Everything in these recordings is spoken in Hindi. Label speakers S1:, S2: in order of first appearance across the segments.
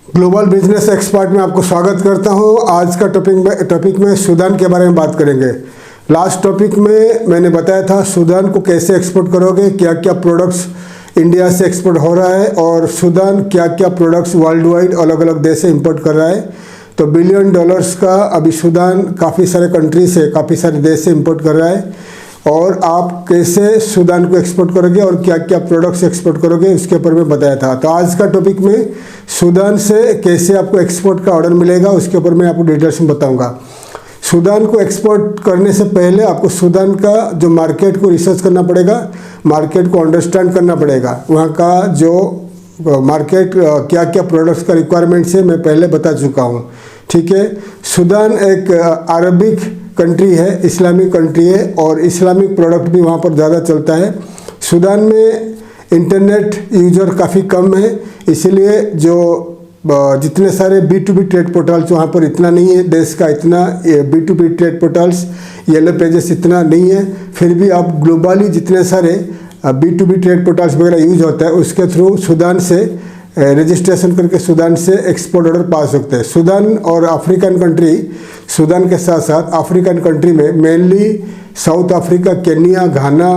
S1: ग्लोबल बिजनेस एक्सपर्ट में आपको स्वागत करता हूं। आज का टॉपिक में सूडान के बारे में बात करेंगे। लास्ट टॉपिक में मैंने बताया था सूडान को कैसे एक्सपोर्ट करोगे, क्या क्या प्रोडक्ट्स इंडिया से एक्सपोर्ट हो रहा है और सूडान क्या क्या प्रोडक्ट्स वर्ल्ड वाइड अलग अलग देश से इंपोर्ट कर रहा है। तो $1 बिलियन का अभी सूडान काफ़ी सारे कंट्री से, काफ़ी सारे देश से इंपोर्ट कर रहा है। और आप कैसे सूडान को एक्सपोर्ट करोगे और क्या क्या प्रोडक्ट्स एक्सपोर्ट करोगे उसके ऊपर मैं बताया था। तो आज का टॉपिक में सूडान से कैसे आपको एक्सपोर्ट का ऑर्डर मिलेगा उसके ऊपर मैं आपको डिटेल्स में बताऊंगा। सूडान को एक्सपोर्ट करने से पहले आपको सूडान का जो मार्केट को रिसर्च करना पड़ेगा, मार्केट को अंडरस्टैंड करना पड़ेगा। वहाँ का जो मार्केट क्या क्या प्रोडक्ट्स का रिक्वायरमेंट्स है मैं पहले बता चुका हूँ। ठीक है, सूडान एक अरबिक कंट्री है, इस्लामिक कंट्री है और इस्लामिक प्रोडक्ट भी वहाँ पर ज़्यादा चलता है। सूडान में इंटरनेट यूजर काफ़ी कम है, इसीलिए जो जितने सारे B2B ट्रेड पोर्टल्स वहाँ पर इतना नहीं है, देश का इतना B2B trade portals yellow pages इतना नहीं है। फिर भी आप ग्लोबली जितने सारे B2B ट्रेड पोर्टल्स वगैरह यूज होता है उसके थ्रू सूडान से रजिस्ट्रेशन करके सूडान से एक्सपोर्ट ऑर्डर पा सकते हैं। सूडान और अफ्रीकन कंट्री, सूडान के साथ साथ अफ्रीकन कंट्री में मेनली साउथ अफ्रीका, केन्या, घाना,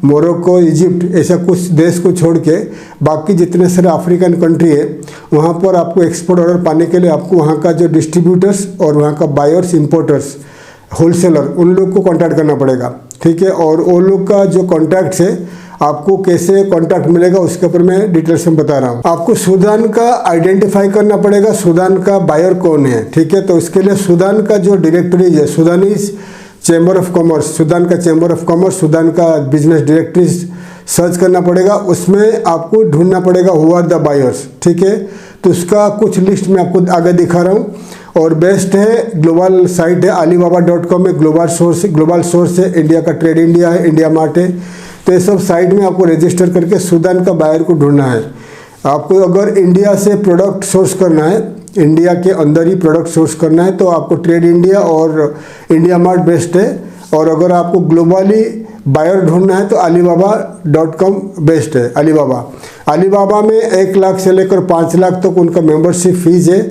S1: मोरक्को, इजिप्ट ऐसा कुछ देश को छोड़ के बाकी जितने सारे अफ्रीकन कंट्री है वहाँ पर आपको एक्सपोर्ट ऑर्डर पाने के लिए आपको वहाँ का जो डिस्ट्रीब्यूटर्स और वहाँ का बायर्स, इंपोर्टर्स, होलसेलर उन लोग को कॉन्टैक्ट करना पड़ेगा। ठीक है, और वो लोग का जो कॉन्टैक्ट्स है आपको कैसे कॉन्टैक्ट मिलेगा उसके ऊपर मैं डिटेल्स में बता रहा हूँ। आपको सूडान का आइडेंटिफाई करना पड़ेगा, सूडान का बायर कौन है। ठीक है, तो इसके लिए सूडान का जो डायरेक्टरीज है, Sudanese chamber of commerce, Sudan का चैम्बर ऑफ कॉमर्स, सूडान का बिजनेस डायरेक्टरीज सर्च करना पड़ेगा। उसमें आपको ढूंढना पड़ेगा हु आर द बायर्स। ठीक है, तो उसका कुछ लिस्ट मैं आपको आगे दिखा रहा हूँ। और बेस्ट है ग्लोबल साइट है alibaba.com में ग्लोबल सोर्स है, इंडिया का ट्रेड इंडिया है, इंडिया मार्ट है। तो ये सब साइट में आपको रजिस्टर करके सूडान का बायर को ढूंढना है। आपको अगर इंडिया से प्रोडक्ट सोर्स करना है, इंडिया के अंदर ही प्रोडक्ट सोर्स करना है तो आपको ट्रेड इंडिया और इंडिया मार्ट बेस्ट है। और अगर आपको ग्लोबली बायर ढूंढना है तो alibaba.com बेस्ट है। अलीबाबा में 1 लाख से लेकर 5 लाख तक उनका मेंबरशिप फीस है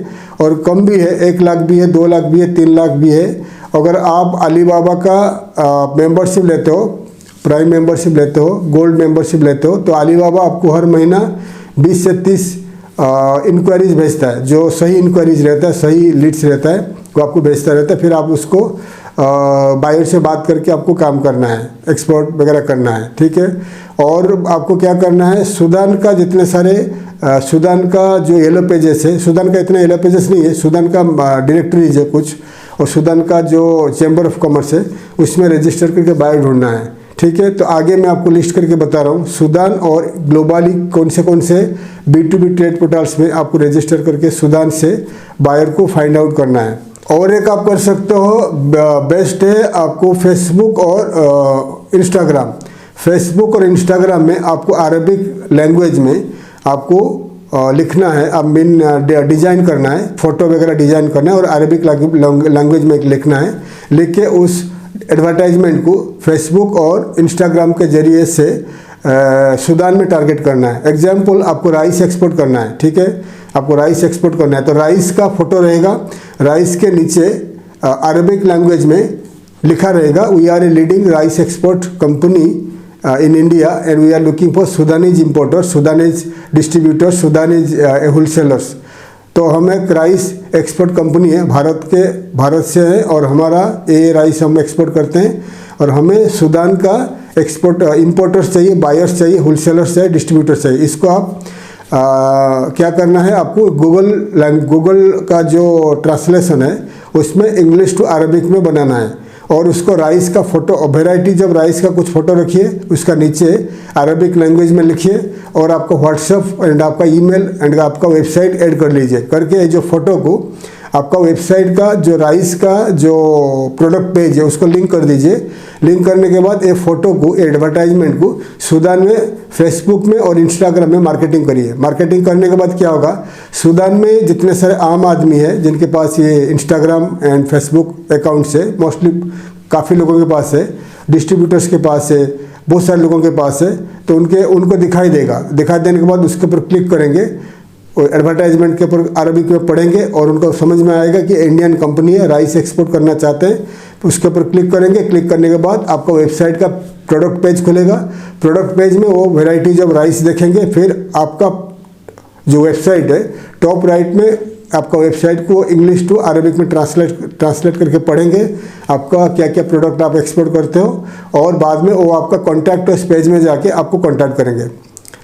S1: और कम भी है, 1 लाख भी है, 2 लाख भी है, 3 लाख भी है। अगर आप अलीबाबा का मेंबरशिप लेते हो, प्राइम मेंबरशिप लेते हो, गोल्ड मेंबरशिप लेते हो तो अलीबाबा आपको हर महीना 20 से 30 इंक्वायरीज भेजता है। जो सही इंक्वायरीज रहता है, सही लीड्स रहता है वो आपको भेजता रहता है। फिर आप उसको बायर से बात करके आपको काम करना है, एक्सपोर्ट वगैरह करना है। ठीक है, और आपको क्या करना है, सूडान का जितने सारे सूडान का जो येलो पेजेस है, सूडान का इतना येलो पेजेस नहीं है, सूडान का डायरेक्टरीज है कुछ, और सूडान का जो चैम्बर ऑफ कॉमर्स है उसमें रजिस्टर करके बायर ढूंढना है। ठीक है, तो आगे मैं आपको लिस्ट करके बता रहा हूँ सूडान और ग्लोबली कौन से B2B ट्रेड पोर्टल्स में आपको रजिस्टर करके सूडान से बायर को फाइंड आउट करना है। और एक आप कर सकते हो, बेस्ट है आपको फेसबुक और इंस्टाग्राम। फेसबुक और इंस्टाग्राम में आपको अरबिक लैंग्वेज में आपको लिखना है, अब मीन डिज़ाइन करना है, फ़ोटो वगैरह डिज़ाइन करना है और अरबिक लैंग्वेज में लिखना है। लिख के उस एडवर्टाइजमेंट को फेसबुक और इंस्टाग्राम के जरिए से सूडान में टारगेट करना है। एग्जाम्पल, आपको राइस एक्सपोर्ट करना है। ठीक है, आपको राइस एक्सपोर्ट करना है तो राइस का फोटो रहेगा, राइस के नीचे अरबिक लैंग्वेज में लिखा रहेगा we are a leading rice export company in India and we are looking for Sudanese importers, Sudanese distributors, Sudanese wholesalers. तो हम एक राइस एक्सपोर्ट कंपनी है, भारत से है और हमारा ये राइस हम एक्सपोर्ट करते हैं और हमें सूडान का एक्सपोर्ट इंपोर्टर्स चाहिए, बायर्स चाहिए, होलसेलर्स चाहिए, डिस्ट्रीब्यूटर्स चाहिए। इसको आप क्या करना है, आपको गूगल का जो ट्रांसलेशन है उसमें इंग्लिश टू अरबिक में बनाना है और उसको राइस का फोटो, वेराइटी जब राइस का कुछ फोटो रखिए उसका नीचे अरबिक लैंग्वेज में लिखिए और आपका व्हाट्सएप एंड आपका ईमेल एंड आपका वेबसाइट ऐड कर लीजिए। करके जो फोटो को आपका वेबसाइट का जो राइस का जो प्रोडक्ट पेज है उसको लिंक कर दीजिए। लिंक करने के बाद ये फ़ोटो को, एडवर्टाइजमेंट को सूडान में फेसबुक में और इंस्टाग्राम में मार्केटिंग करिए। मार्केटिंग करने के बाद क्या होगा, सूडान में जितने सारे आम आदमी है जिनके पास ये इंस्टाग्राम एंड फेसबुक अकाउंट्स है, मोस्टली काफ़ी लोगों के पास है, डिस्ट्रीब्यूटर्स के पास है, बहुत सारे लोगों के पास है, तो उनको दिखाई देगा। दिखाई देने के बाद उसके ऊपर क्लिक करेंगे एडवर्टाइजमेंट के ऊपर अरबिक में पढ़ेंगे और उनको समझ में आएगा कि इंडियन कंपनी है, राइस एक्सपोर्ट करना चाहते हैं। तो उसके ऊपर क्लिक करेंगे। क्लिक करने के बाद आपका वेबसाइट का प्रोडक्ट पेज खुलेगा। प्रोडक्ट पेज में वो वेराइटीज ऑफ राइस देखेंगे। फिर आपका जो वेबसाइट है, टॉप राइट में आपका वेबसाइट को इंग्लिश टू अरबिक में ट्रांसलेट करके पढ़ेंगे, आपका क्या क्या प्रोडक्ट आप एक्सपोर्ट करते हो, और बाद में वो आपका कॉन्टैक्ट उस पेज में जाके आपको कॉन्टैक्ट करेंगे।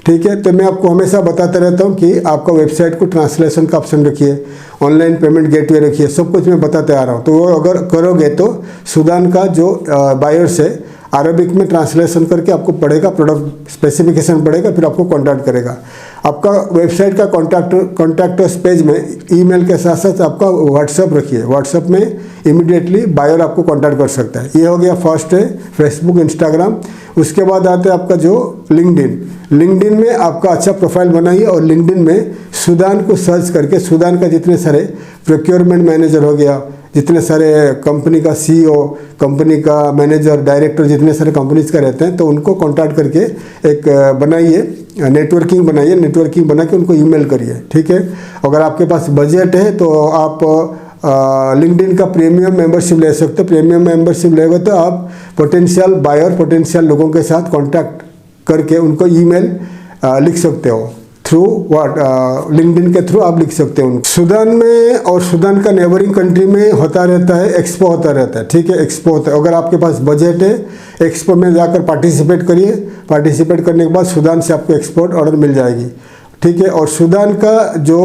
S1: ठीक है, तो मैं आपको हमेशा बताता रहता हूँ कि आपका वेबसाइट को ट्रांसलेशन का ऑप्शन रखिए, ऑनलाइन पेमेंट गेटवे रखिए, सब कुछ मैं बताते आ रहा हूँ। तो वो अगर करोगे तो सूडान का जो बायर्स है अरबिक में ट्रांसलेशन करके आपको पड़ेगा, प्रोडक्ट स्पेसिफिकेशन पड़ेगा, फिर आपको कॉन्टैक्ट करेगा। आपका वेबसाइट का कॉन्टैक्ट पेज में ईमेल के साथ साथ आपका व्हाट्सअप रखिए। व्हाट्सअप में इमीडिएटली बायर आपको कॉन्टैक्ट कर सकता है। ये हो गया फर्स्ट है फेसबुक, इंस्टाग्राम। उसके बाद आता है आपका जो लिंक्डइन में आपका अच्छा प्रोफाइल बनाइए और लिंक्डइन में सूडान को सर्च करके सूडान का जितने सारे प्रोक्योरमेंट मैनेजर हो गया, जितने सारे कंपनी का सीईओ, कंपनी का मैनेजर, डायरेक्टर, जितने सारे कंपनीज का रहते हैं, तो उनको कांटेक्ट करके एक बनाइए, नेटवर्किंग बनाइए। नेटवर्किंग बना के उनको ईमेल करिए। ठीक है, अगर आपके पास बजट है तो आप लिंक्डइन का प्रीमियम मेंबरशिप ले सकते हो। प्रीमियम मेंबरशिप लेगा तो आप पोटेंशियल बायर, पोटेंशियल लोगों के साथ कांटेक्ट करके उनको ईमेल लिख सकते हो थ्रू लिंक्डइन के थ्रू आप लिख सकते हो। सूडान में और सूडान का नेबरिंग कंट्री में होता रहता है एक्सपो होता रहता है। ठीक है, एक्सपो होता है। अगर आपके पास बजट है, एक्सपो में जाकर पार्टिसिपेट करिए। पार्टिसिपेट करने के बाद सूडान से आपको एक्सपोर्ट ऑर्डर मिल जाएगी। ठीक है, और सूडान का जो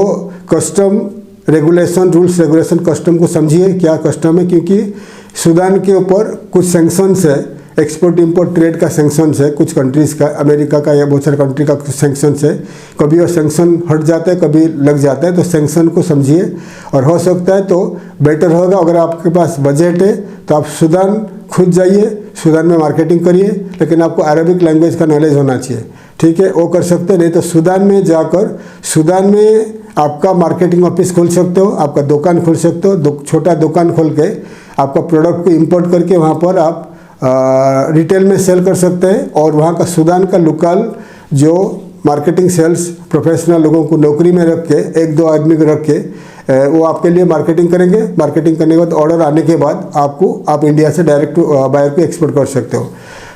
S1: custom regulation, rules regulation, custom को समझिए क्या कस्टम है, क्योंकि सूडान के ऊपर कुछ सैंक्शंस है, एक्सपोर्ट इंपोर्ट ट्रेड का सैंक्शंस है कुछ कंट्रीज़ का, अमेरिका का या बहुत सारे कंट्री का कुछ सैंक्शंस है। कभी वो सैंक्शन हट जाता है, कभी लग जाता है, तो सैंक्शन को समझिए। और हो सकता है तो बेटर होगा अगर आपके पास बजट है तो आप सूडान खुद जाइए, सूडान में मार्केटिंग करिए, लेकिन आपको अरबिक लैंग्वेज का नॉलेज होना चाहिए। ठीक है, वो कर सकते हैं। नहीं तो सूडान में जाकर सूडान में आपका मार्केटिंग ऑफिस खोल सकते हो, आपका दुकान खोल सकते हो, छोटा दुकान खोल के आपका प्रोडक्ट को इंपोर्ट करके वहाँ पर आप रिटेल में सेल कर सकते हैं। और वहाँ का सूडान का लोकल जो मार्केटिंग सेल्स प्रोफेशनल लोगों को नौकरी में रख के, एक दो आदमी को रख के वो आपके लिए मार्केटिंग करेंगे। मार्केटिंग करने के बाद ऑर्डर आने के बाद आप इंडिया से डायरेक्ट बायर को एक्सपोर्ट कर सकते हो।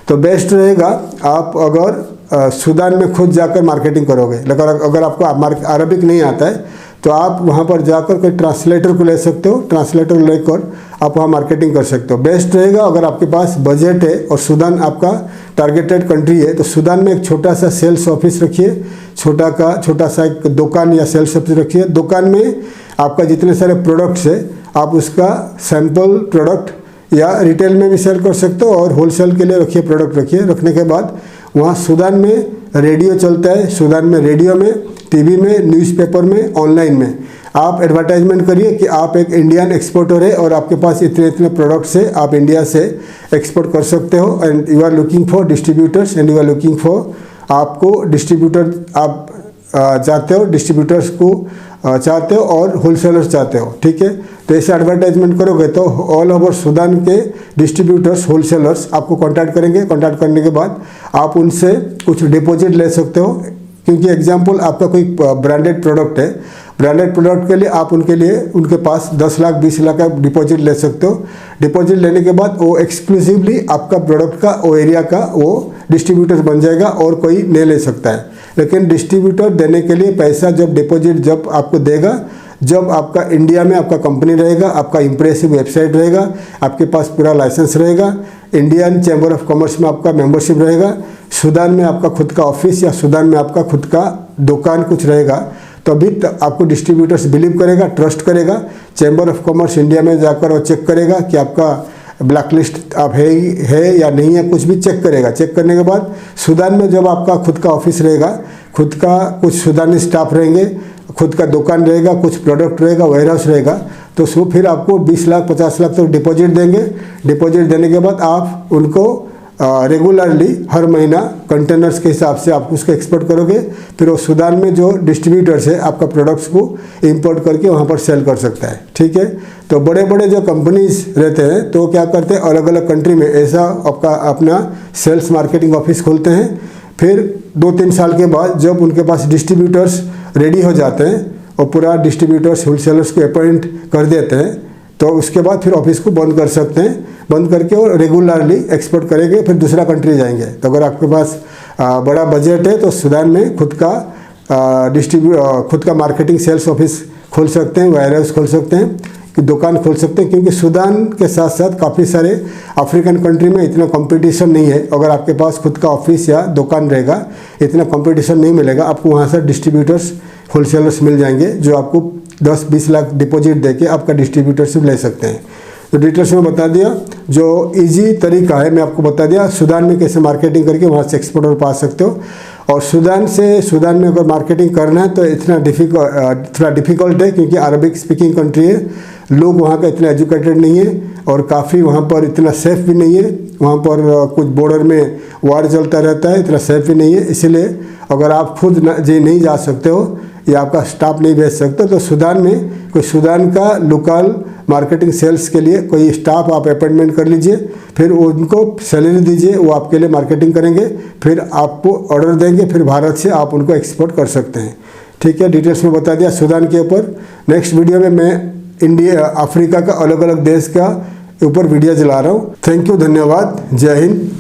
S1: तो बेस्ट रहेगा आप अगर सूडान में खुद जाकर मार्केटिंग करोगे। लेकिन अगर आपको अरबिक नहीं आता है तो आप वहाँ पर जाकर कोई ट्रांसलेटर को ले सकते हो, ट्रांसलेटर लेकर आप वहाँ मार्केटिंग कर सकते हो। बेस्ट रहेगा अगर आपके पास बजट है और सूडान आपका टारगेटेड कंट्री है तो सूडान में एक छोटा सा सेल्स ऑफिस रखिए, छोटा सा एक दुकान या सेल्स ऑफिस रखिए। दुकान में आपका जितने सारे प्रोडक्ट्स है आप उसका सैंपल प्रोडक्ट या रिटेल में भी सेल कर सकते हो और होलसेल के लिए रखिए, प्रोडक्ट रखिए। रखने के बाद वहाँ सूडान में रेडियो चलता है, सूडान में रेडियो में, टीवी में, न्यूज़पेपर में, ऑनलाइन में आप एडवर्टाइजमेंट करिए कि आप एक इंडियन एक्सपोर्टर है और आपके पास इतने इतने प्रोडक्ट्स है, आप इंडिया से एक्सपोर्ट कर सकते हो and you are looking for distributors and you are looking for, आपको डिस्ट्रीब्यूटर आप चाहते हो, डिस्ट्रीब्यूटर्स को चाहते हो और होलसेलर्स चाहते हो। ठीक है, तो ऐसे एडवर्टाइजमेंट करोगे तो ऑल ओवर सूडान के डिस्ट्रीब्यूटर्स, होलसेलर्स आपको कांटेक्ट करेंगे। कांटेक्ट करने के बाद आप उनसे कुछ डिपॉजिट ले सकते हो, क्योंकि एग्जांपल आपका कोई ब्रांडेड प्रोडक्ट है, ब्रांडेड प्रोडक्ट के लिए आप उनके पास 10 लाख 20 लाख का डिपॉजिट ले सकते हो। डिपॉजिट लेने के बाद वो एक्सक्लूसिवली आपका प्रोडक्ट का, वो एरिया का वो डिस्ट्रीब्यूटर बन जाएगा और कोई नहीं ले सकता है। लेकिन डिस्ट्रीब्यूटर देने के लिए पैसा जब डिपॉजिट जब आपको देगा, जब आपका इंडिया में आपका कंपनी रहेगा, आपका इंप्रेसिव वेबसाइट रहेगा, आपके पास पूरा लाइसेंस रहेगा, इंडियन चैम्बर ऑफ कॉमर्स में आपका मेंबरशिप रहेगा, सूडान में आपका खुद का ऑफिस या सूडान में आपका खुद का दुकान कुछ रहेगा, तभी आपको डिस्ट्रीब्यूटर्स बिलीव करेगा, ट्रस्ट करेगा। चैम्बर ऑफ कॉमर्स इंडिया में जाकर वो चेक करेगा कि आपका ब्लैक लिस्ट आप है या नहीं है, कुछ भी चेक करेगा। चेक करने के बाद सूडान में जब आपका खुद का ऑफिस रहेगा, खुद का कुछ सूडानी स्टाफ रहेंगे, खुद का दुकान रहेगा, कुछ प्रोडक्ट रहेगा, वेयरहाउस रहेगा, तो फिर आपको 20 लाख 50 लाख तक डिपॉजिट देंगे। डिपॉजिट देने के बाद आप उनको रेगुलरली हर महीना कंटेनर्स के हिसाब से आप उसको एक्सपोर्ट करोगे। फिर वो सूडान में जो डिस्ट्रीब्यूटर्स है आपका प्रोडक्ट्स को इंपोर्ट करके वहाँ पर सेल कर सकता है। ठीक है, तो बड़े बड़े जो कंपनीज रहते हैं तो क्या करते हैं, अलग अलग कंट्री में ऐसा आपका अपना सेल्स मार्केटिंग ऑफिस खोलते हैं। फिर 2-3 साल के बाद जब उनके पास डिस्ट्रीब्यूटर्स रेडी हो जाते हैं और पूरा डिस्ट्रीब्यूटर्स होलसेलर्स को अपॉइंट कर देते हैं, तो उसके बाद फिर ऑफिस को बंद कर सकते हैं। बंद करके और रेगुलरली एक्सपोर्ट करेंगे, फिर दूसरा कंट्री जाएंगे। तो अगर आपके पास बड़ा बजट है तो सूडान में खुद का मार्केटिंग सेल्स ऑफिस खोल सकते हैं, वेयर हाउस खोल सकते हैं, कि दुकान खोल सकते हैं, क्योंकि सूडान के साथ साथ काफ़ी सारे अफ्रीकन कंट्री में इतना कंपटीशन नहीं है। अगर आपके पास खुद का ऑफिस या दुकान रहेगा, इतना कंपटीशन नहीं मिलेगा। आपको वहाँ से डिस्ट्रीब्यूटर्स होलसेलर्स मिल जाएंगे जो आपको 10-20 लाख डिपॉजिट देके आपका डिस्ट्रीब्यूटरशिप ले सकते हैं। तो डिटेल्स में बता दिया, जो इजी तरीका है मैं आपको बता दिया सूडान में कैसे मार्केटिंग करके वहाँ से एक्सपोर्ट और पा सकते हो। और सूडान में अगर मार्केटिंग करना है तो थोड़ा डिफ़िकल्ट है, क्योंकि अरबिक स्पीकिंग कंट्री है, लोग वहाँ का इतना एजुकेटेड नहीं है और काफ़ी वहाँ पर इतना सेफ भी नहीं है। वहाँ पर कुछ बॉर्डर में वार चलता रहता है, इतना सेफ भी नहीं है। इसीलिए अगर आप खुद नहीं जा सकते हो या आपका स्टाफ नहीं भेज सकते, तो सूडान में कोई सूडान का लोकल मार्केटिंग सेल्स के लिए कोई स्टाफ आप अपॉइंटमेंट कर लीजिए, फिर उनको सैलरी दीजिए, वो आपके लिए मार्केटिंग करेंगे, फिर आपको ऑर्डर देंगे, फिर भारत से आप उनको एक्सपोर्ट कर सकते हैं। ठीक है, डिटेल्स में बता दिया सूडान के ऊपर। नेक्स्ट वीडियो में मैं अफ्रीका का अलग अलग देश का ऊपर वीडियो चला रहा हूँ। थैंक यू, धन्यवाद, जय हिंद।